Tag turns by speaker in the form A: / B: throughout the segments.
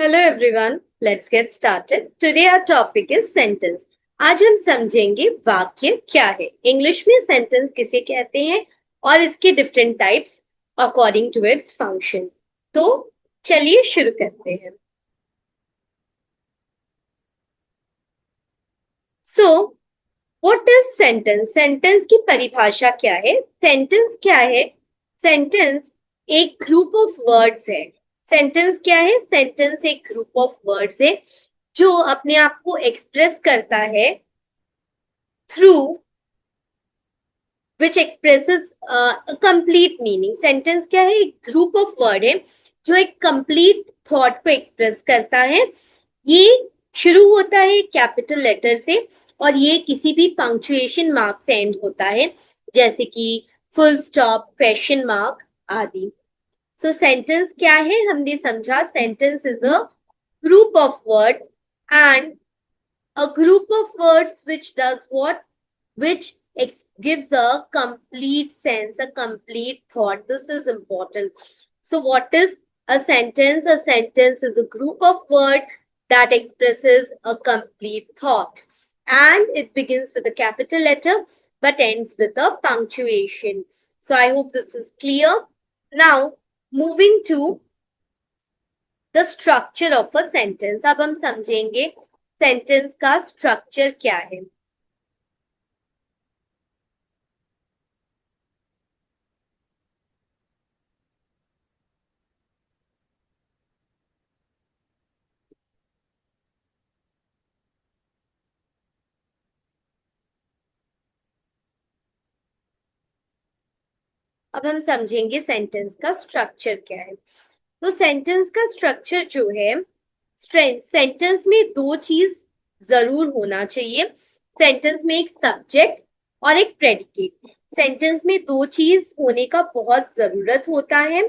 A: Hello everyone, let's get started. Today our topic is sentence. आज हम समझेंगे वाक्य क्या है, इंग्लिश में सेंटेंस किसे कहते हैं और इसके different types according to its function. तो चलिए शुरू करते हैं। So what is sentence? Sentence की परिभाषा क्या है? सेंटेंस क्या है? सेंटेंस एक ग्रुप ऑफ वर्ड्स है। सेंटेंस क्या है? सेंटेंस एक ग्रुप ऑफ वर्ड्स है जो अपने आप को एक्सप्रेस करता है through which expresses complete meaning. Sentence क्या है? एक ग्रुप ऑफ वर्ड है जो एक कंप्लीट थॉट को एक्सप्रेस करता है। ये शुरू होता है कैपिटल लेटर से और ये किसी भी पंक्चुएशन मार्क से एंड होता है, जैसे कि फुल स्टॉप, क्वेश्चन मार्क आदि। सो सेंटेंस क्या है? हमने समझा sentence is a group of words and a group of words which does what? Which gives a complete sense, a complete thought. This is important. So what is a sentence? A sentence is a group of words that expresses a complete thought. And it begins with a capital letter but ends with a punctuation. So I hope this is clear. Now, moving to the structure of a sentence. अब हम समझेंगे sentence का structure क्या है। अब हम समझेंगे sentence का स्ट्रक्चर क्या है। तो सेंटेंस का स्ट्रक्चर जो है, सेंटेंस में दो चीज जरूर होना चाहिए। सेंटेंस में एक सब्जेक्ट और एक प्रेडिकेट। सेंटेंस में दो चीज होने का बहुत जरूरत होता है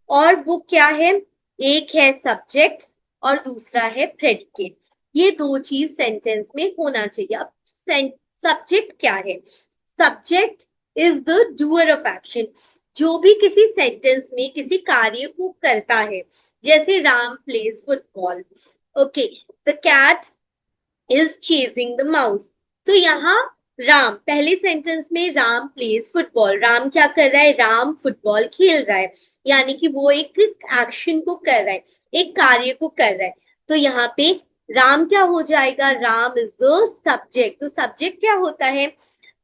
A: और वो क्या है? एक है सब्जेक्ट और दूसरा है प्रेडिकेट। ये दो चीज सेंटेंस में होना चाहिए। अब सब्जेक्ट क्या है? Subject is the doer of action, जो भी किसी सेंटेंस में किसी कार्य को करता है। जैसे Ram plays football, okay, the cat is chasing the mouse. तो यहाँ राम, पहले सेंटेंस में राम प्लेज फुटबॉल, राम क्या कर रहा है? राम फुटबॉल खेल रहा है, यानी कि वो एक एक्शन को कर रहा है, एक कार्य को कर रहा है। तो यहाँ पे राम क्या हो जाएगा? Ram is the subject. तो सब्जेक्ट क्या होता है?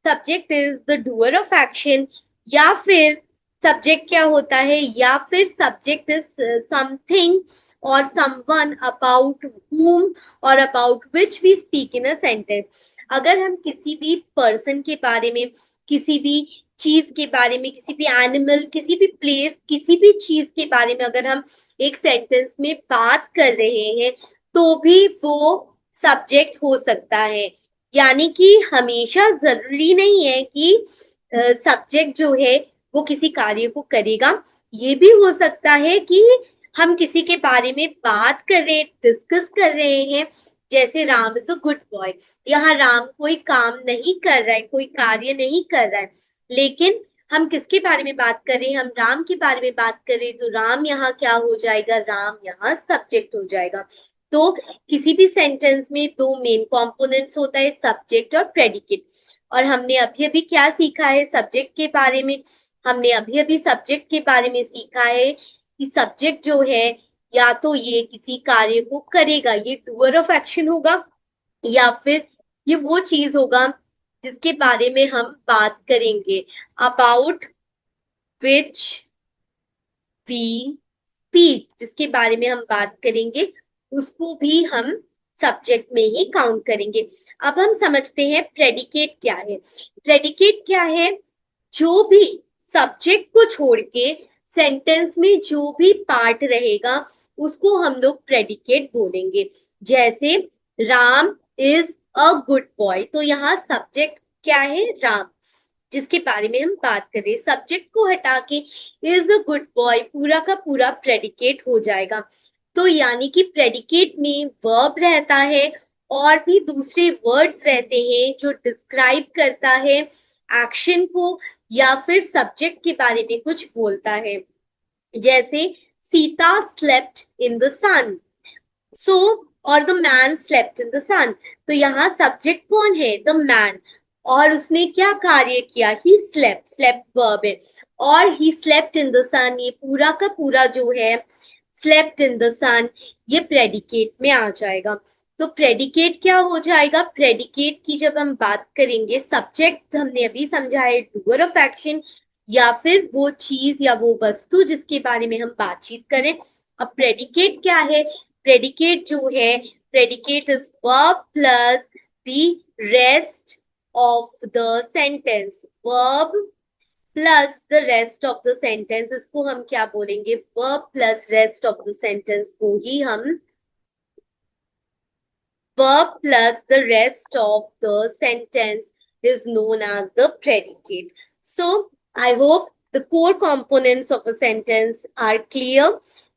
A: Subject is the doer of action. या फिर सब्जेक्ट क्या होता है? या फिर subject is something or someone about whom or about which we speak in a sentence. अगर हम किसी भी पर्सन के बारे में, किसी भी चीज के बारे में, किसी भी एनिमल, किसी भी प्लेस, किसी भी चीज के बारे में अगर हम एक सेंटेंस में बात कर रहे हैं तो भी वो सब्जेक्ट हो सकता है। यानी कि हमेशा जरूरी नहीं है कि सब्जेक्ट जो है वो किसी कार्य को करेगा। ये भी हो सकता है कि हम किसी के बारे में बात कर रहे हैं, डिस्कस कर रहे हैं। जैसे Ram is a good boy, यहाँ राम कोई काम नहीं कर रहा है, कोई कार्य नहीं कर रहा है, लेकिन हम किसके बारे में बात कर रहे हैं? हम राम के बारे में बात कर रहे हैं, तो राम यहाँ क्या हो जाएगा? राम यहाँ सब्जेक्ट हो जाएगा। तो किसी भी सेंटेंस में दो मेन कंपोनेंट्स होता है, सब्जेक्ट और प्रेडिकेट। और हमने अभी अभी क्या सीखा है सब्जेक्ट के बारे में? हमने अभी अभी सब्जेक्ट के बारे में सीखा है कि सब्जेक्ट जो है, या तो ये किसी कार्य को करेगा, ये डूअर ऑफ एक्शन होगा, या फिर ये वो चीज होगा जिसके बारे में हम बात करेंगे, अबाउट विच वी स्पीक, जिसके बारे में हम बात करेंगे उसको भी हम सब्जेक्ट में ही काउंट करेंगे। अब हम समझते हैं प्रेडिकेट क्या है। प्रेडिकेट क्या है? जो भी सब्जेक्ट को छोड़ के सेंटेंस में जो भी पार्ट रहेगा उसको हम लोग प्रेडिकेट बोलेंगे। जैसे Ram is a good boy, तो यहाँ सब्जेक्ट क्या है? राम, जिसके बारे में हम बात करें। सब्जेक्ट को हटा के इज अ गुड बॉय पूरा का पूरा प्रेडिकेट हो जाएगा। तो यानी कि प्रेडिकेट में वर्ब रहता है और भी दूसरे वर्ड्स रहते हैं जो डिस्क्राइब करता है एक्शन को या फिर सब्जेक्ट के बारे में कुछ बोलता है। जैसे Sita slept in the sun, so और the man slept in the sun, तो यहाँ सब्जेक्ट कौन है? द मैन, और उसने क्या कार्य किया? ही स्लेप्ट, स्लेप्ट वर्ब है, और ही स्लेप्ट इन द सन, ये पूरा का पूरा जो है स्लेप्ट इन द सन, ये प्रेडिकेट में आ जाएगा। तो प्रेडिकेट क्या हो जाएगा? प्रेडिकेट की जब हम बात करेंगे, सब्जेक्ट हमने अभी समझा है डूअर ऑफ एक्शन, या फिर वो चीज या वो वस्तु जिसके बारे में हम बातचीत करें। अब प्रेडिकेट क्या है? प्रेडिकेट जो है, predicate is verb plus the rest of the sentence, verb plus the rest of the sentence, इसको हम क्या बोलेंगे? Verb plus rest of the sentence को ही हम verb plus the rest of the sentence is known as the predicate. So, I hope the core components of a sentence are clear.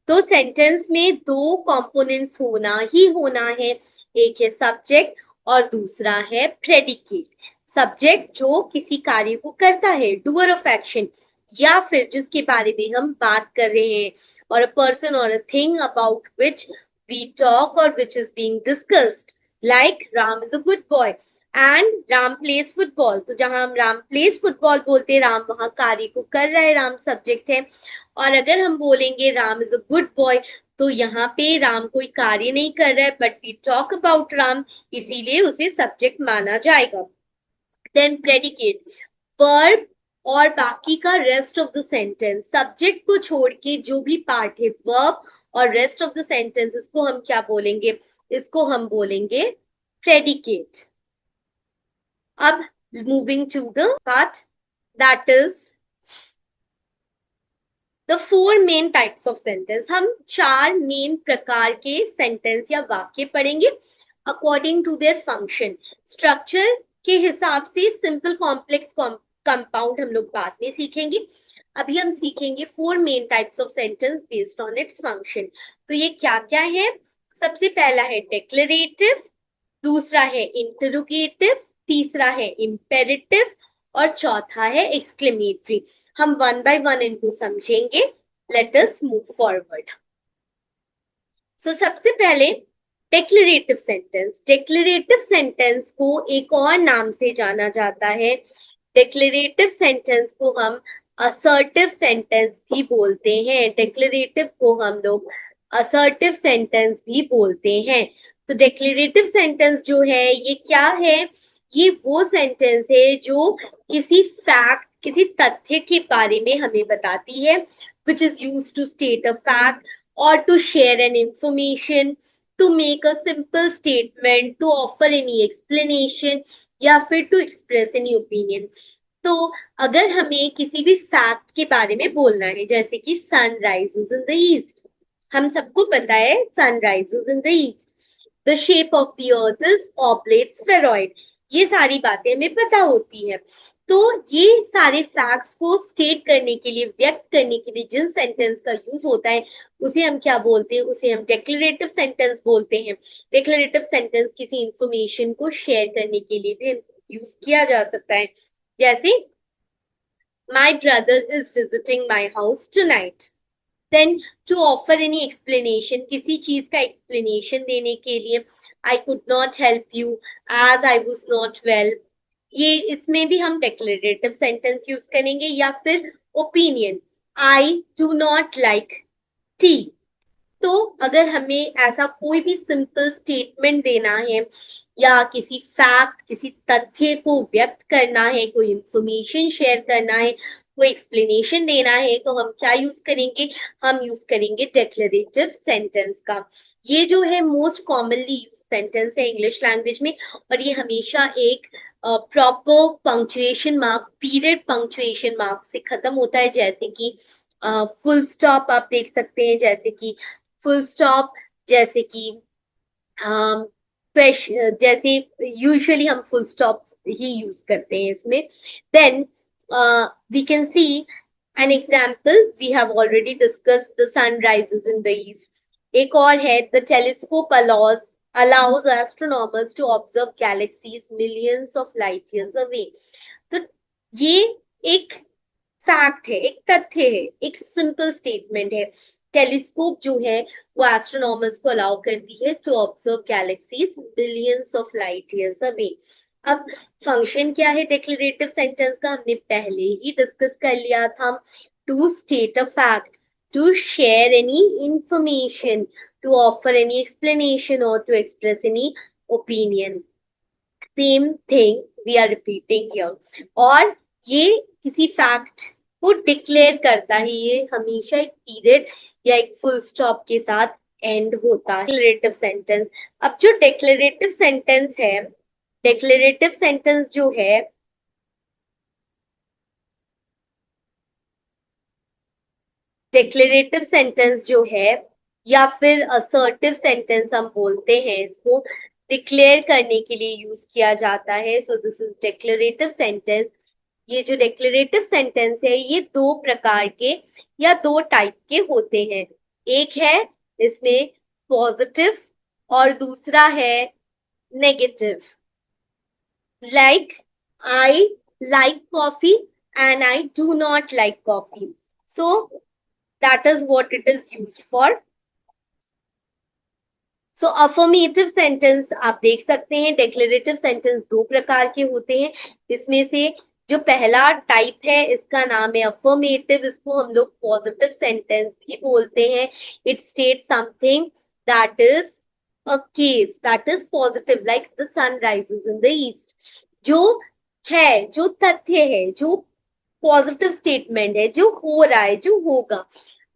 A: तो sentence में दो components होना ही होना है, एक है सब्जेक्ट और दूसरा है प्रेडिकेट। सब्जेक्ट जो किसी कार्य को करता है, डूअर ऑफ एक्शन, या फिर जिसके बारे में हम बात कर रहे हैं, और अ पर्सन और a thing about which we talk or which is being discussed. Like Ram is a good boy and Ram plays football. तो जहां हम Ram plays football बोलते हैं, राम वहां कार्य को कर रहा है, राम सब्जेक्ट है। और अगर हम बोलेंगे Ram is a good boy, तो यहाँ पे राम कोई कार्य नहीं कर रहा है, but we talk about Ram, इसीलिए उसे सब्जेक्ट माना जाएगा। देन प्रेडिकेट, वर्ब और बाकी का rest of the sentence, subject को छोड़ के जो भी पार्ट है, वर्ब और रेस्ट ऑफ द सेंटेंस, इसको हम क्या बोलेंगे? इसको हम बोलेंगे प्रेडिकेट। अब moving to the part that is the four main types of sentence. हम चार मेन प्रकार के सेंटेंस या वाक्य पढ़ेंगे according to their function. Structure के हिसाब से सिंपल कॉम्प्लेक्स कंपाउंड हम लोग बाद में सीखेंगे। अभी हम सीखेंगे four main types of sentence based on it's function. तो ये क्या क्या है? सबसे पहला है डिक्लेरेटिव, दूसरा है इंटरोगेटिव, तीसरा है इंपेरेटिव, और चौथा है एक्सक्लेमेटरी। हम वन बाय वन इनको समझेंगे। Let us move forward. So सबसे पहले डिक्लेरेटिव सेंटेंस। डिक्लेरेटिव सेंटेंस को एक और नाम से जाना जाता है। डिक्लेरेटिव सेंटेंस को हम असर्टिव सेंटेंस भी बोलते हैं। डिक्लेरेटिव को हम लोग असर्टिव सेंटेंस भी बोलते हैं। तो डिक्लेरेटिव सेंटेंस जो है ये क्या है? ये वो सेंटेंस है जो किसी फैक्ट, किसी तथ्य के बारे में हमें बताती है, which is used to state a fact or to share an information, to make a simple statement, to offer any explanation, या फिर टू एक्सप्रेस एनी ओपिनियन। तो अगर हमें किसी भी फैक्ट के बारे में बोलना है, जैसे कि sun rises in the east, हम सबको पता है sun rises in the east, the shape of the earth is oblate spheroid, ये सारी बातें हमें पता होती है। तो ये सारे फैक्ट्स को स्टेट करने के लिए, व्यक्त करने के लिए जिन सेंटेंस का यूज होता है, उसे हम क्या बोलते हैं? उसे हम डिक्लेरेटिव सेंटेंस बोलते हैं। डिक्लेरेटिव सेंटेंस किसी इंफॉर्मेशन को शेयर करने के लिए भी यूज किया जा सकता है। जैसे my brother is visiting my house tonight. Then to offer any explanation, किसी चीज का एक्सप्लेनेशन देने के लिए, I could not help you as I was not well, ये इसमें भी हम डिक्लेरेटिव सेंटेंस यूज करेंगे। या फिर opinion, I do not like T. तो अगर हमें ऐसा कोई भी सिंपल स्टेटमेंट देना है, या किसी फैक्ट, किसी तथ्य को व्यक्त करना है, कोई इंफॉर्मेशन शेयर करना है, कोई एक्सप्लेनेशन देना है, तो हम क्या यूज करेंगे? हम यूज करेंगे डिक्लेरेटिव सेंटेंस का। ये जो है मोस्ट कॉमनली यूज सेंटेंस है इंग्लिश लैंग्वेज में, और ये हमेशा एक proper punctuation mark, period punctuation mark से खत्म होता है। जैसे कि फुल स्टॉप आप देख सकते हैं, जैसे कि फुल स्टॉप, जैसे कि जैसे यूजुअली हम फुल स्टॉप ही यूज करते हैं इसमें। Then we can see an example, we have already discussed the sun rises in the east. एक और है, the telescope allows astronomers to observe galaxies millions of light years away। तो ये एक fact है, एक तथ्य है, एक सिंपल स्टेटमेंट है। टेलीस्कोप जो है वो एस्ट्रोनॉमर्स को अलाउ करती है to observe galaxies billions of light years away. अब फंक्शन क्या है डिक्लेरेटिव सेंटेंस का, हमने पहले ही डिस्कस कर लिया था। To state a fact, to share any information, to offer any explanation और to express any opinion. Same thing we are repeating here. और ये किसी फैक्ट को डिक्लेयर करता है, ये हमेशा एक पीरियड या एक फुल स्टॉप के साथ एंड होता है डिक्लेरेटिव सेंटेंस। अब जो डिक्लेरेटिव सेंटेंस है, डिक्लेरेटिव सेंटेंस जो है डिक्लेरेटिव सेंटेंस जो है या फिर असर्टिव सेंटेंस हम बोलते हैं, इसको डिक्लेयर करने के लिए यूज किया जाता है। So this is declarative sentence. ये जो डिक्लेरेटिव सेंटेंस है ये दो प्रकार के या दो टाइप के होते हैं। एक है इसमें पॉजिटिव और दूसरा है negative. Like I like coffee and I do not like coffee, so that is what it is used for. So affirmative sentence आप देख सकते हैं, डिक्लेरेटिव सेंटेंस दो प्रकार के होते हैं। इसमें से जो पहला टाइप है इसका नाम है अफर्मेटिव, इसको हम लोग पॉजिटिव सेंटेंस भी बोलते हैं। It state something that is a case that is positive, like the sun rises in the east. जो है, जो तथ्य है, जो पॉजिटिव स्टेटमेंट है, जो हो रहा है, जो होगा,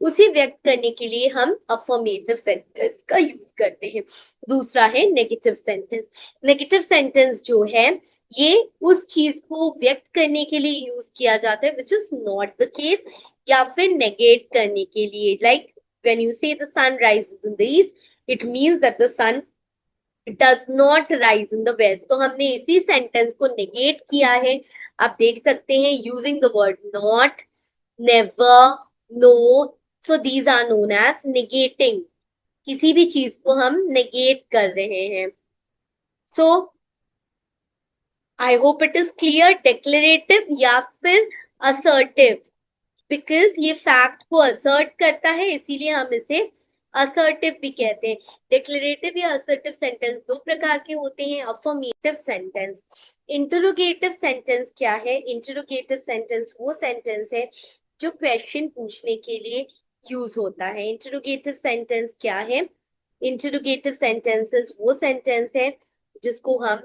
A: उसे व्यक्त करने के लिए हम अफर्मेटिव सेंटेंस का यूज करते हैं। दूसरा है नेगेटिव सेंटेंस। नेगेटिव सेंटेंस जो है ये उस चीज को व्यक्त करने के लिए यूज किया जाता है which is not the case, या फिर नेगेट करने के लिए। Like when you say the sun rises in the east, it means that the sun does not rise in the west. तो हमने इसी सेंटेंस को नेगेट किया है। आप देख सकते हैं using the word not, never, no, so these are known as negating. किसी भी चीज को हम नेगेट कर रहे हैं। So I hope it is clear. Declarative या फिर असर्टिव, बिकॉज ये फैक्ट को असर्ट करता है इसीलिए हम इसे असर्टिव भी कहते हैं। डिक्लेरेटिव या असर्टिव सेंटेंस दो प्रकार के होते हैं। Affirmative sentence. इंटरोगेटिव सेंटेंस क्या है? इंटरोगेटिव सेंटेंस वो सेंटेंस है जो क्वेश्चन पूछने के लिए यूज होता है। इंटरोगेटिव सेंटेंस क्या है? इंटरोगेटिव सेंटेंसेस वो सेंटेंस है जिसको हम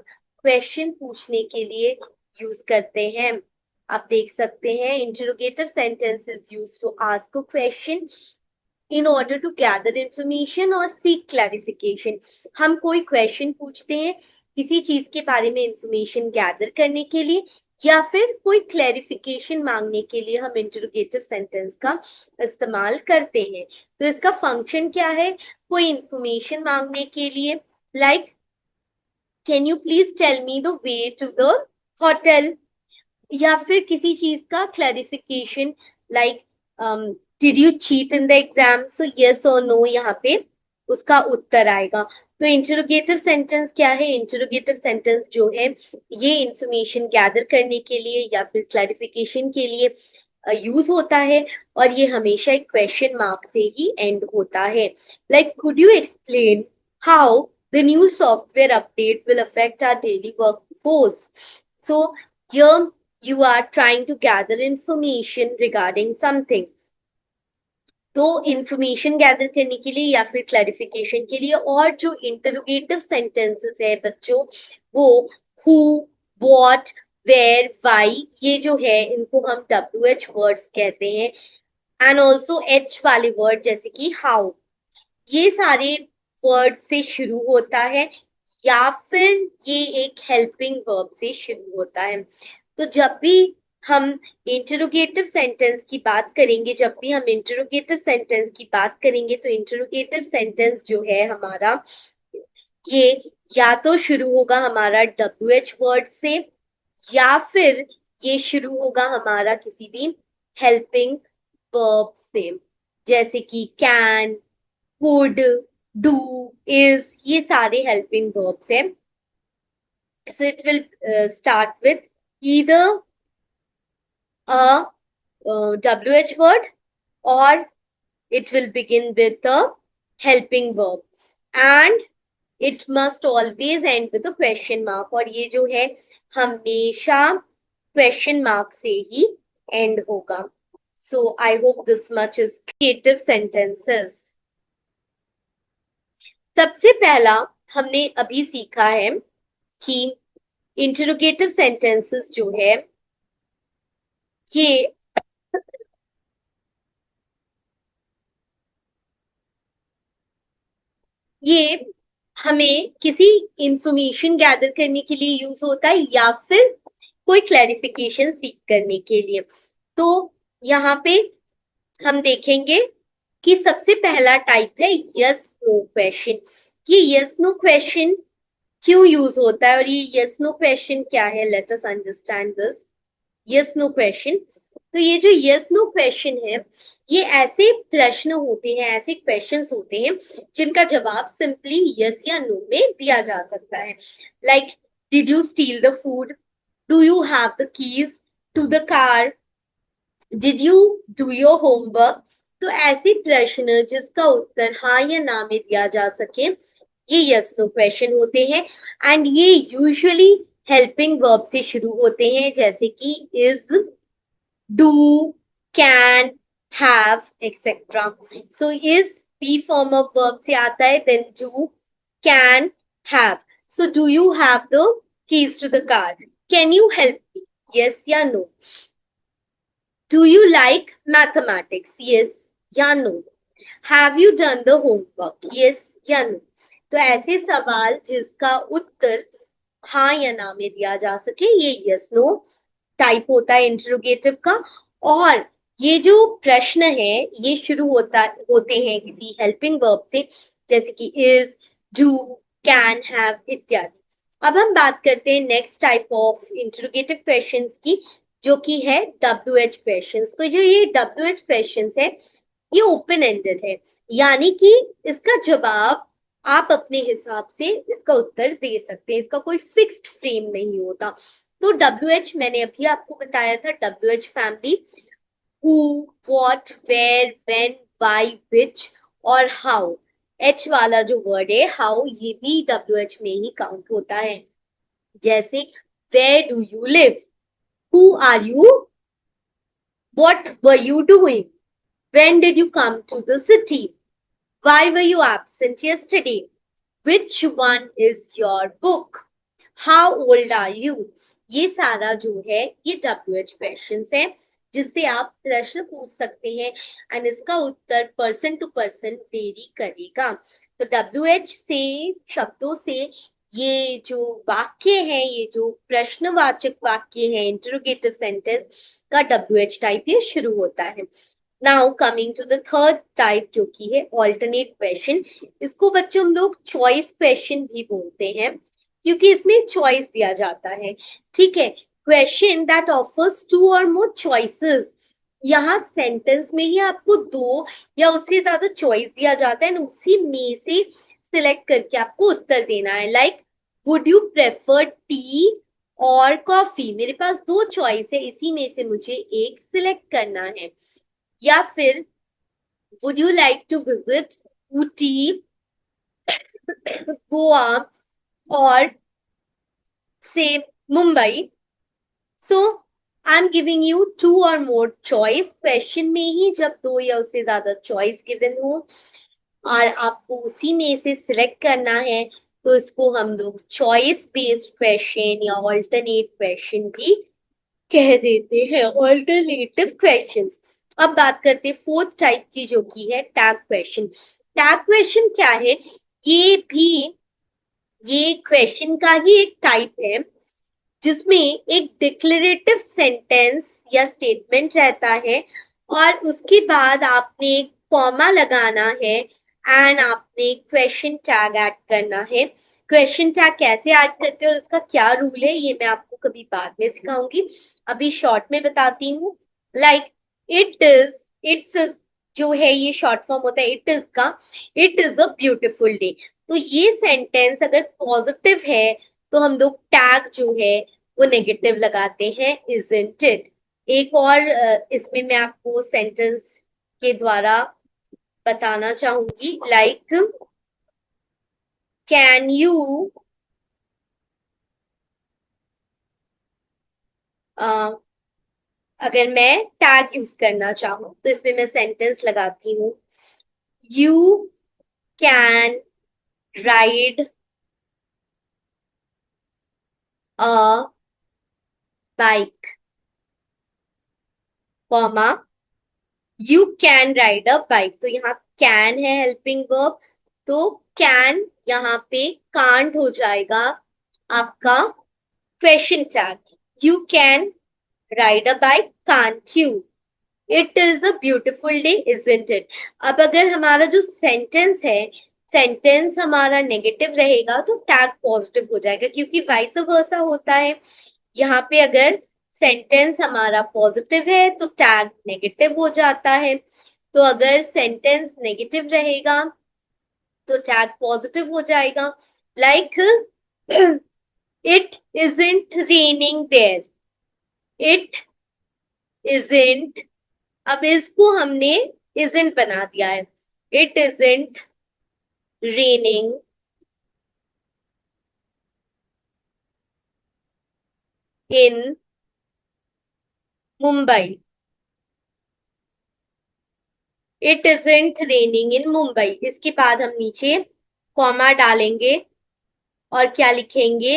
A: क्वेश्चन पूछने के लिए यूज करते हैं। आप देख सकते हैं interrogative sentence is used to ask a question in order to gather information और सीक क्लैरिफिकेशन। हम कोई क्वेश्चन पूछते हैं किसी चीज के बारे में इंफॉर्मेशन गैदर करने के लिए, या फिर कोई क्लैरिफिकेशन मांगने के लिए हम इंटरोगेटिव सेंटेंस का इस्तेमाल करते हैं। तो इसका फंक्शन क्या है? कोई इंफॉर्मेशन मांगने के लिए, like can you please tell me the way to the hotel, या फिर किसी चीज का clarification, like did you cheat in the exam, so yes और नो यहाँ पे उसका उत्तर आएगा। तो इंटरोगेटिव सेंटेंस क्या है? इंटरोगेटिव सेंटेंस जो है ये इंफॉर्मेशन गैदर करने के लिए या फिर क्लैरिफिकेशन के लिए यूज होता है, और ये हमेशा एक क्वेश्चन मार्क से ही एंड होता है। Like could you explain how the new software update will affect our daily workforce? So here you are trying to gather information regarding something। तो इंफॉर्मेशन गैदर करने के लिए या फिर क्लैरिफिकेशन के लिए। और जो इंटरोगेटिव सेंटेंसेस है बच्चों, वो हु, व्हाट, वेयर, व्हाई, ये जो है इनको हम WH वर्ड्स कहते हैं। एंड ऑल्सो H वाले वर्ड जैसे कि हाउ, ये सारे वर्ड से शुरू होता है या फिर ये एक हेल्पिंग वर्ब से शुरू होता है। तो जब भी हम इंटरोगेटिव सेंटेंस की बात करेंगे, जब भी हम इंटरोगेटिव सेंटेंस की बात करेंगे, तो इंटरोगेटिव सेंटेंस जो है हमारा, ये या तो शुरू होगा हमारा WH वर्ड से, या फिर ये शुरू होगा हमारा किसी भी हेल्पिंग वर्ब से, जैसे कि कैन, would, do, is, ये सारे helping verbs हैं। So it will start with either a WH word or it will begin with a helping verb and it must always end with a question mark और ये जो है हमेशा question mark से ही end होगा. So I hope this much is creative sentences. सबसे पहला हमने अभी सीखा है कि इंटरोगेटिव सेंटेंसेस जो है ये हमें किसी इंफॉर्मेशन गैदर करने के लिए यूज होता है या फिर कोई क्लैरिफिकेशन सीख करने के लिए. तो यहाँ पे हम देखेंगे कि सबसे पहला टाइप है यस नो क्वेश्चन. ये यस नो क्वेश्चन क्यों यूज होता है और ये यस नो क्वेश्चन क्या है, let us understand this yes no question. तो ये जो यस नो क्वेश्चन है ये ऐसे प्रश्न होते हैं, ऐसे क्वेश्चंस होते हैं जिनका जवाब सिंपली यस या नो में दिया जा सकता है. Like did you steal the food, do you have the keys to the car, did you do your homework. तो ऐसे प्रश्न जिसका उत्तर हाँ या ना में दिया जा सके ये यस नो क्वेश्चन होते हैं एंड ये यूजुअली हेल्पिंग वर्ब से शुरू होते हैं जैसे कि is, do, can, have, etc. So is be form of verb से आता है, then do, can, have. So do you have the keys to the car? Can you help me? Yes या no. Do you like mathematics? Yes या no. Have you done the homework? Yes या no. तो ऐसे सवाल जिसका उत्तर हाँ या ना में दिया जा सके ये यस नो टाइप होता है इंटरोगेटिव का. और ये जो प्रश्न है ये शुरू होते हैं किसी हेल्पिंग वर्ब से जैसे कि इज, डू, कैन, हैव इत्यादि. अब हम बात करते हैं next type of interrogative questions की जो कि है WH क्वेश्चंस. तो जो ये WH क्वेश्चंस है ये ओपन एंडेड है यानी कि इसका जवाब आप अपने हिसाब से इसका उत्तर दे सकते हैं, इसका कोई फिक्स्ड फ्रेम नहीं होता. तो WH मैंने अभी आपको बताया था WH family who, what, where, when, why, which और how. H वाला जो वर्ड है how ये भी WH में ही काउंट होता है. जैसे where do you live, who are you, what were you doing, when did you come to the city, why were you absent yesterday, which one is your book, how old are you. ये सारा जो है ये WH questions है जिससे आप प्रश्न पूछ सकते हैं एंड इसका उत्तर पर्सन टू पर्सन वेरी करेगा. तो WH से शब्दों से ये जो वाक्य है, ये जो प्रश्नवाचक वाक्य है इंटरोगेटिव सेंटेंस का WH टाइप ये शुरू होता है. Now coming to the third type जो कि है ऑल्टरनेट क्वेश्चन. इसको बच्चों हम लोग चॉइस क्वेश्चन भी बोलते हैं क्योंकि इसमें चॉइस दिया जाता है. ठीक है, क्वेश्चन दैट ऑफर्स टू और मोर चॉइसेस. यहाँ सेंटेंस में ही आपको दो या उससे ज्यादा चॉइस दिया जाता है, उसी में से सिलेक्ट करके आपको उत्तर देना है. Like would you prefer tea और कॉफी. मेरे पास दो चॉइस है, इसी में से मुझे एक सिलेक्ट करना है. या फिर would you like to visit Ooty, Goa और से Mumbai. So I am giving you two और मोर चॉइस. क्वेश्चन में ही जब दो या उससे ज्यादा चॉइस गिवन हो और आपको उसी में से सिलेक्ट करना है तो इसको हम लोग चॉइस बेस्ड क्वेश्चन या ऑल्टरनेट क्वेश्चन भी कह देते हैं, ऑल्टरनेटिव क्वेश्चंस. अब बात करते हैं फोर्थ टाइप की जो की है टैग क्वेश्चन. टैग क्वेश्चन क्या है, ये भी ये क्वेश्चन का ही एक टाइप है जिसमें एक डिक्लेरेटिव सेंटेंस या स्टेटमेंट रहता है और उसके बाद आपने एक कॉमा लगाना है एंड आपने क्वेश्चन टैग ऐड करना है. क्वेश्चन टैग कैसे ऐड करते हैं और उसका क्या रूल है ये मैं आपको कभी बाद में सिखाऊंगी, अभी शॉर्ट में बताती हूँ. लाइक इट इज, इट्स जो है ये शॉर्ट फॉर्म होता है इट इज का. It is a beautiful day. तो ये सेंटेंस अगर पॉजिटिव है तो हम लोग टैग जो है वो नेगेटिव लगाते हैं, isn't it. एक और इसमें मैं आपको सेंटेंस के द्वारा बताना चाहूंगी, लाइक कैन यू, अगर मैं टैग यूज करना चाहूँ तो इसमें मैं सेंटेंस लगाती हूँ, you can ride a bike, comma you can ride a bike. तो यहाँ कैन है हेल्पिंग वर्ब, तो कैन यहाँ पे कांट हो जाएगा आपका question tag, you can ride a bike can't you, it is a beautiful day isn't it. अब अगर हमारा जो सेंटेंस है, सेंटेंस हमारा नेगेटिव रहेगा तो टैग पॉजिटिव हो जाएगा, क्योंकि वाइस वर्सा होता है। यहाँ पे अगर सेंटेंस हमारा पॉजिटिव है तो टैग नेगेटिव हो जाता है, तो अगर सेंटेंस नेगेटिव रहेगा तो टैग पॉजिटिव हो जाएगा। Like it isn't raining there, it isn't, अब इसको हमने इजंट बना दिया है, it isn't raining in Mumbai, it isn't raining in Mumbai. इसके बाद हम नीचे कॉमा डालेंगे और क्या लिखेंगे,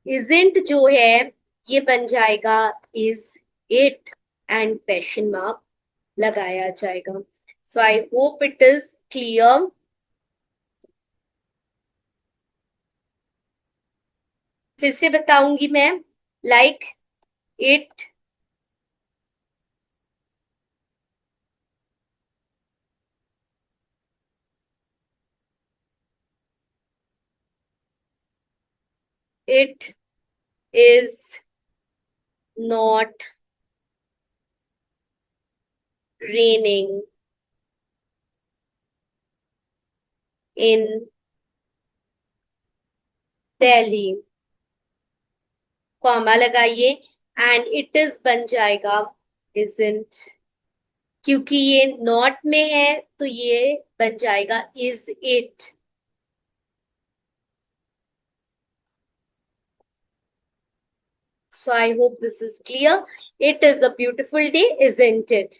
A: इजंट जो है ये बन जाएगा is it, and question mark लगाया जाएगा। So I hope it is clear. फिर से बताऊंगी मैं, like it it is not raining in Delhi, comma लगाइए, एंड इट इज बन जाएगा isn't, क्योंकि ये नॉट में है तो ये बन जाएगा is it. So I hope this is clear. It is a beautiful day, isn't it?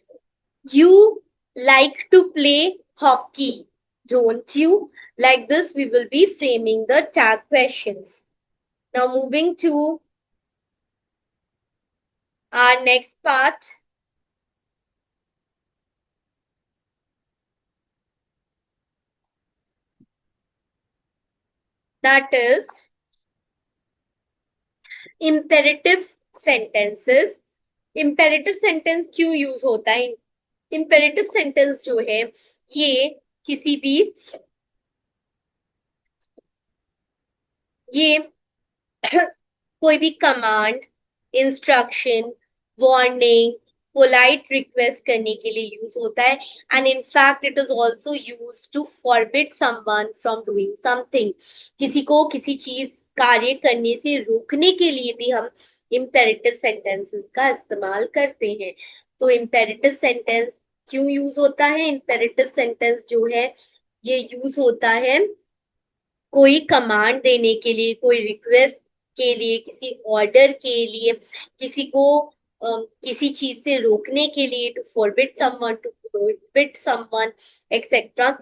A: You like to play hockey, don't you? Like this, we will be framing the tag questions. Now, moving to our next part, that is imperative sentences. Imperative sentence क्यों use होता है? Imperative sentence जो है ये किसी भी, ये कोई भी command, instruction, warning, polite request करने के लिए यूज होता है, and in fact it is also use to forbid someone from doing something. किसी को किसी चीज कार्य करने से रोकने के लिए भी हम इम्पेरेटिव सेंटेंसेस का इस्तेमाल करते हैं। तो इम्पेरेटिव सेंटेंस क्यों यूज होता है? इम्पेरेटिव सेंटेंस जो है ये यूज होता है कोई कमांड देने के लिए, कोई रिक्वेस्ट के लिए, किसी ऑर्डर के लिए, किसी को किसी चीज से रोकने के लिए, to forbid someone, to prohibit someone, etcetera.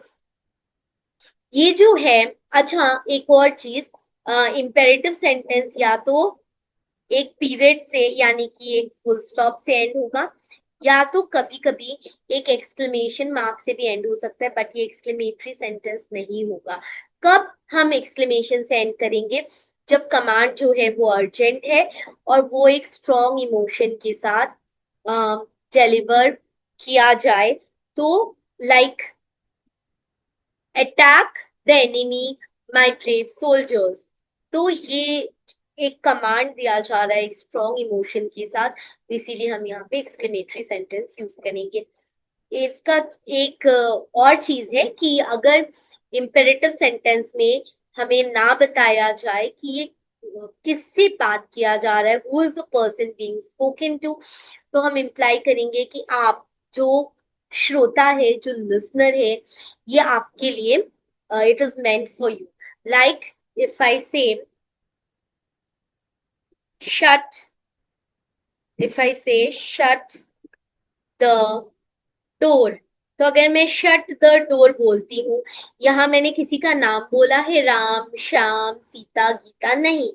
A: ये जो है, अच्छा एक और चीज, इम्पेरेटिव सेंटेंस या तो एक पीरियड से यानी कि एक फुल स्टॉप से एंड होगा, या तो कभी कभी एक एक्सक्लेमेशन मार्क से भी एंड हो सकता है, बट ये एक्सक्लेमेटरी सेंटेंस नहीं होगा। कब हम एक्सक्लेमेशन से एंड करेंगे? जब कमांड जो है वो अर्जेंट है और वो एक स्ट्रॉन्ग इमोशन के साथ डिलीवर किया जाए, तो like attack the enemy my brave soldiers. तो ये एक कमांड दिया जा रहा है एक स्ट्रॉन्ग इमोशन के साथ, तो इसीलिए हम यहाँ पे एक्सक्लेमेटरी सेंटेंस यूज करेंगे। इसका एक और चीज है कि अगर इम्पेरेटिव सेंटेंस में हमें ना बताया जाए कि ये किससे बात किया जा रहा है, who is the person being spoken to, तो हम इम्प्लाई करेंगे कि आप जो श्रोता है, जो लिसनर है, ये आपके लिए it is meant for you. Like if I से शट, इफ आई से शट द डोर, तो अगर मैं शट द डोर बोलती हूँ, यहाँ मैंने किसी का नाम बोला है, राम, श्याम, सीता, गीता नहीं.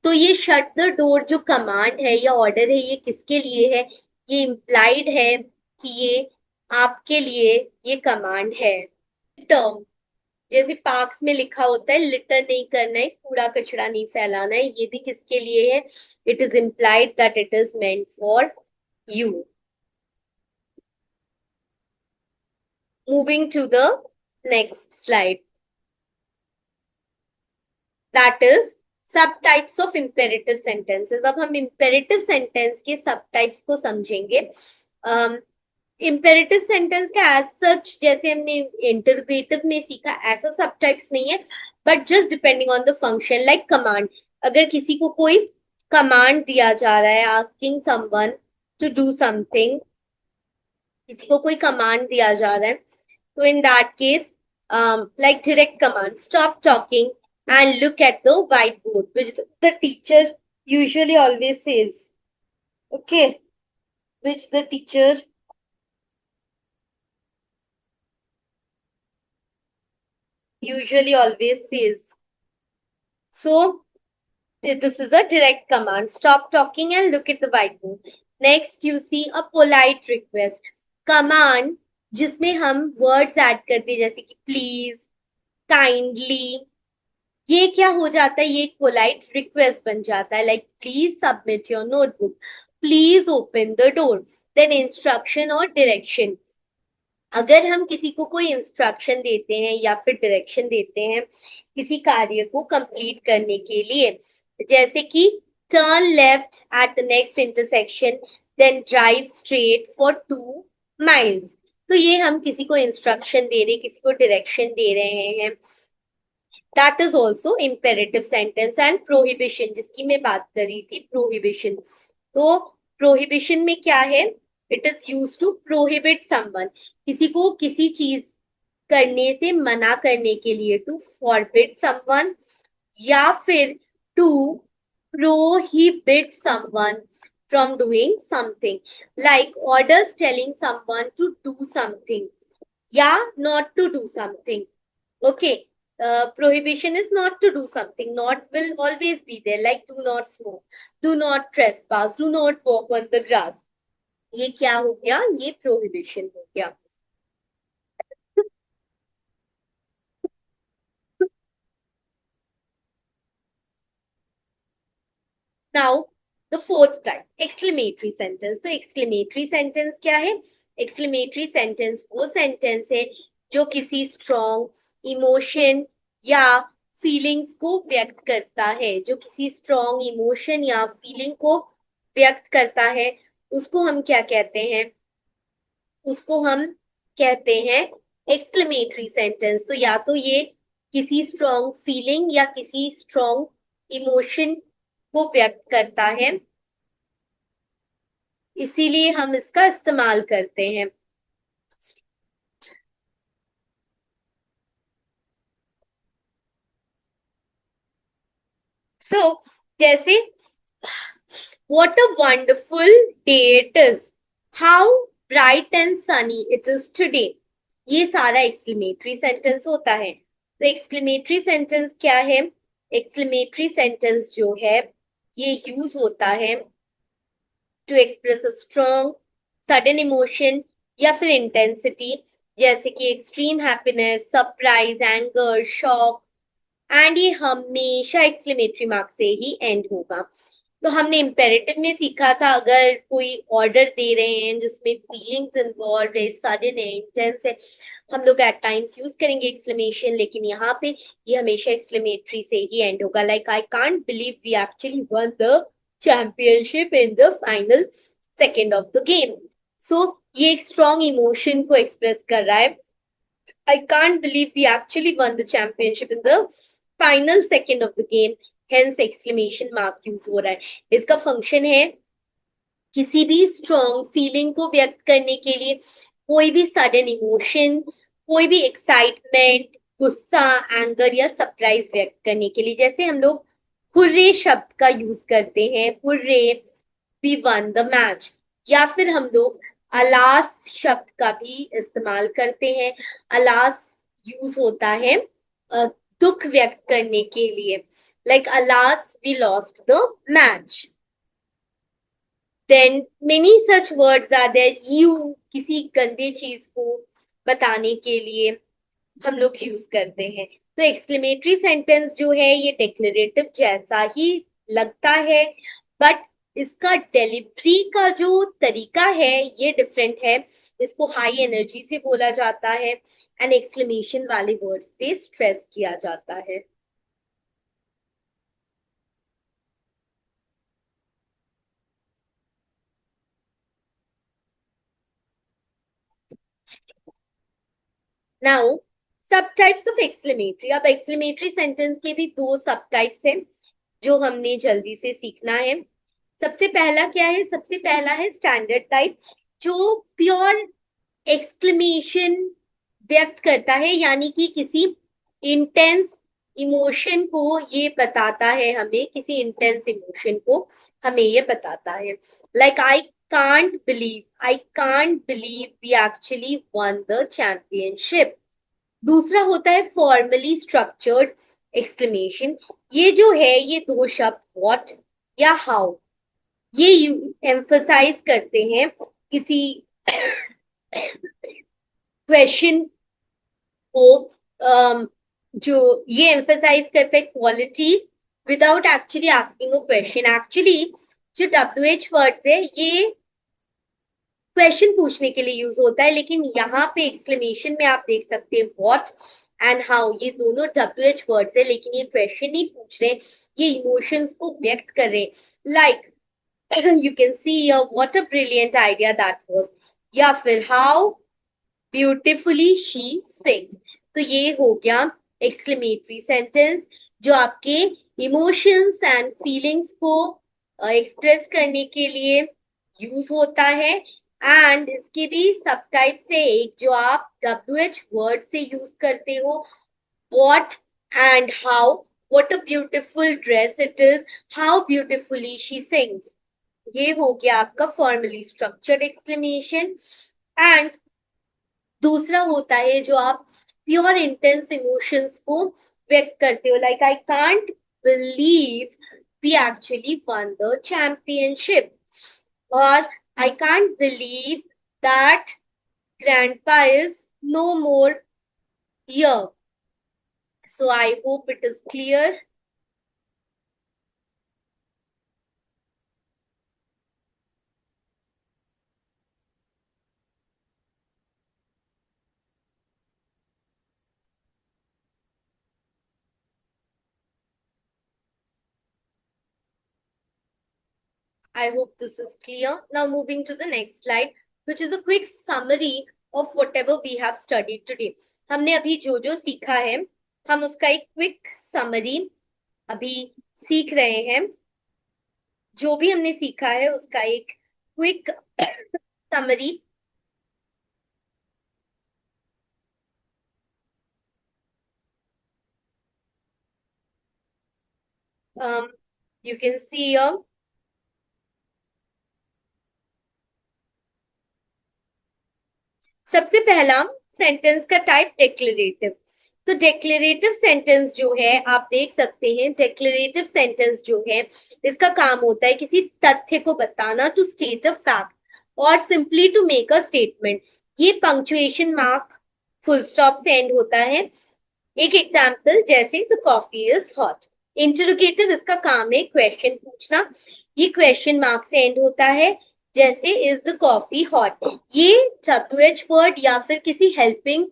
A: तो ये शट द डोर जो कमांड है या ऑर्डर है, ये किसके लिए है? ये इम्प्लाइड है कि ये आपके लिए ये कमांड है. टर्म, जैसे पार्क्स में लिखा होता है लिटर नहीं करना है, कूड़ा कचरा नहीं फैलाना है, ये भी किसके लिए है? It is implied that it is meant for you. Moving to the next slide, that is subtypes of imperative sentences. अब हम imperative sentence के subtypes को समझेंगे. imperative sentence का as such जैसे हमने interrogative में सीखा ऐसा subtypes नहीं है, but just depending on the function, like command. अगर किसी को कोई command दिया जा रहा है, asking someone to do something, किसी को कोई command दिया जा रहा है, so in that case, like direct command, stop talking and look at the whiteboard, which the teacher usually always says. Okay, which the teacher usually always says. So this is a direct command. Stop talking and look at the whiteboard. Next, you see a polite request. Command जिसमें हम words add करते हैं, जैसे कि please, kindly. ये क्या हो जाता है? ये एक पोलाइट रिक्वेस्ट बन जाता है, like please submit your notebook, please open the door. Then instruction और डायरेक्शन. अगर हम किसी को कोई इंस्ट्रक्शन देते हैं या फिर डायरेक्शन देते हैं किसी कार्य को कंप्लीट करने के लिए, जैसे कि turn left at the next intersection, then drive straight for 2 miles. तो ये हम किसी को इंस्ट्रक्शन दे रहे हैं, किसी को डायरेक्शन दे रहे हैं. That is also imperative sentence. And prohibition, जिसकी मैं बात कर रही थी, प्रोहिबिशन. तो प्रोहिबिशन में क्या है? It is use to prohibit someone, किसी को किसी चीज करने से मना करने के लिए, टू फॉरबिड समवन, या फिर to prohibit someone from doing something, like orders telling someone to do something, yeah, not to do something. Okay, prohibition is not to do something. Not will always be there, like do not smoke, do not trespass, do not walk on the grass. ये क्या हो गया? ये prohibition हो गया. Now the fourth type, exclamatory sentence. तो exclamatory sentence क्या है? Exclamatory sentence वो sentence है जो किसी strong emotion या फीलिंग्स को व्यक्त करता है, जो किसी स्ट्रॉन्ग इमोशन या फीलिंग को व्यक्त करता है, उसको हम क्या कहते हैं? उसको हम कहते हैं एक्सक्लेमेटरी सेंटेंस. तो या तो ये किसी स्ट्रॉन्ग फीलिंग या किसी स्ट्रॉन्ग इमोशन को व्यक्त करता है, इसीलिए हम इसका इस्तेमाल करते हैं. सो जैसे what a wonderful day it is, how bright and sunny it is today. ये सारा एक्सक्लेमेटरी सेंटेंस होता है. तो एक्सक्लेमेटरी सेंटेंस क्या है? एक्सक्लेमेटरी सेंटेंस जो है ये यूज होता है to express a strong sudden emotion या फिर इंटेंसिटी, जैसे कि extreme happiness, surprise, anger, shock. And ये हमेशा एक्सक्लेमेटरी मार्क से ही एंड होगा. तो हमने इम्पेरेटिव में सीखा था, अगर कोई ऑर्डर दे रहे हैं जिसमें फीलिंग्स इन्वॉल्व है, सडन है, इंटेंस है, हम लोग एट टाइम्स यूज करेंगे एक्सक्लेमेशन, लेकिन यहाँ पे ये हमेशा एक्सक्लेमेटरी से ही एंड होगा. Like I can't believe we actually won the championship in the final second of the game. So ये एक स्ट्रॉन्ग इमोशन को एक्सप्रेस कर रहा है. I can't believe we actually won the championship in the final second of the game. Hence exclamation mark use हो रहा है. इसका फंक्शन है किसी भी स्ट्रॉन्ग फीलिंग को व्यक्त करने के लिए, कोई भी सडन इमोशन, कोई भी एक्साइटमेंट, गुस्सा, एंगर या सरप्राइज व्यक्त करने के लिए, जैसे हम लोग हुर्रे शब्द का यूज करते हैं, hurray we won the match, या फिर हम लोग अलास शब्द का भी इस्तेमाल करते हैं। अलास यूज होता है दुख व्यक्त करने के लिए, like alas we lost the match. Then many such words are there, you किसी गंदे चीज को बताने के लिए हम लोग यूज करते हैं। तो एक्सक्लेमेटरी सेंटेंस जो है ये डिक्लेरेटिव जैसा ही लगता है, बट इसका डिलीवरी का जो तरीका है ये डिफरेंट है। इसको हाई एनर्जी से बोला जाता है एंड एक्सक्लेमेशन वाले वर्ड्स पे स्ट्रेस किया जाता है। नाउ सब टाइप्स ऑफ एक्सक्लेमेटरी। अब एक्सक्लेमेटरी सेंटेंस के भी दो सब टाइप्स हैं जो हमने जल्दी से सीखना है। सबसे पहला क्या है? सबसे पहला है स्टैंडर्ड टाइप, जो प्योर एक्सक्लेमेशन व्यक्त करता है, यानी कि किसी इंटेंस इमोशन को ये बताता है, हमें किसी इंटेंस इमोशन को हमें ये बताता है। Like I can't believe we actually won the championship. दूसरा होता है फॉर्मली स्ट्रक्चर्ड एक्सक्लेमेशन। ये जो है ये दो शब्द व्हाट या हाउ, ये एम्फसाइज करते हैं किसी क्वेश्चन को, जो ये एम्फसाइज करते हैं quality without actually asking a question. Actually जो WH वर्ड्स है ये क्वेश्चन पूछने के लिए यूज होता है, लेकिन यहाँ पे एक्सक्लेमेशन में आप देख सकते हैं व्हाट एंड हाउ, ये दोनों WH वर्ड्स है, लेकिन ये क्वेश्चन नहीं पूछ रहे, ये इमोशंस को व्यक्त कर रहे हैं। Like you can see what a brilliant idea that was, या फिर how beautifully she sings। तो ये हो गया एक्सक्लेमेटरी सेंटेंस जो आपके इमोशंस एंड फीलिंग्स को एक्सप्रेस करने के लिए यूज होता है। एंड इसके भी सब टाइप से एक जो आप WH वर्ड से यूज करते हो, what and how, what a beautiful dress it is, how beautifully she sings। ये हो गया आपका फॉर्मली स्ट्रक्चर्ड एक्सक्लेमेशन। एंड दूसरा होता है जो आप प्योर इंटेंस इमोशंस को व्यक्त करते हो, like I can't believe we actually won the championship, और I can't believe that grandpa is no more here. So I hope it is clear. I hope this is clear. Now moving to the next slide, which is a quick summary of whatever we have studied today. हमने अभी जो जो सीखा है हम उसका एक quick summary अभी सीख रहे हैं। जो भी हमने सीखा है उसका एक quick summary you can see here। सबसे पहला सेंटेंस का टाइप डिक्लेरेटिव। तो डिक्लेरेटिव सेंटेंस जो है आप देख सकते हैं, डिक्लेरेटिव सेंटेंस जो है इसका काम होता है किसी तथ्य को बताना, टू स्टेट अ फैक्ट और simply to make a statement. ये पंक्चुएशन मार्क फुल स्टॉप से एंड होता है। एक एग्जाम्पल जैसे the coffee is hot. Interrogative इसका काम है क्वेश्चन पूछना, ये क्वेश्चन मार्क से एंड होता है, जैसे इज द कॉफी हॉट। ये WH वर्ड या फिर किसी हेल्पिंग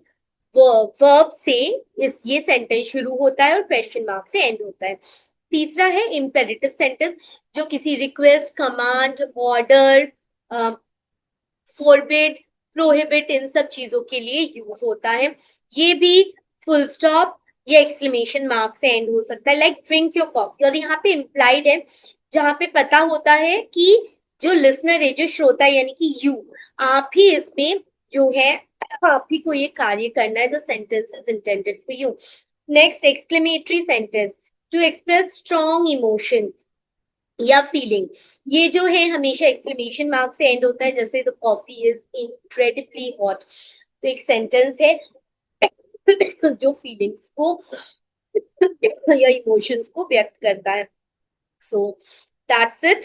A: वर्ब से ये सेंटेंस शुरू होता है और क्वेश्चन मार्क से एंड होता है। तीसरा है इंपेरेटिव सेंटेंस, जो किसी request, command, order, forbid, prohibit, इन सब चीजों के लिए यूज होता है। ये भी फुल स्टॉप या एक्सक्लेमेशन मार्क से एंड हो सकता है, लाइक ड्रिंक योर कॉफी। और यहाँ पे इम्प्लाइड है, जहां पे पता होता है कि जो लिसनर है, जो श्रोता यानी कि यू, आप ही इसमें जो है आप ही को ये कार्य करना है, the sentence is intended for you. Next, exclamatory sentence to express strong emotions या फीलिंग। ये जो है हमेशा एक्सक्लेमेशन मार्क से एंड होता है, जैसे the coffee is incredibly hot. तो एक सेंटेंस है जो फीलिंग्स को या इमोशंस को व्यक्त करता है। So that's it.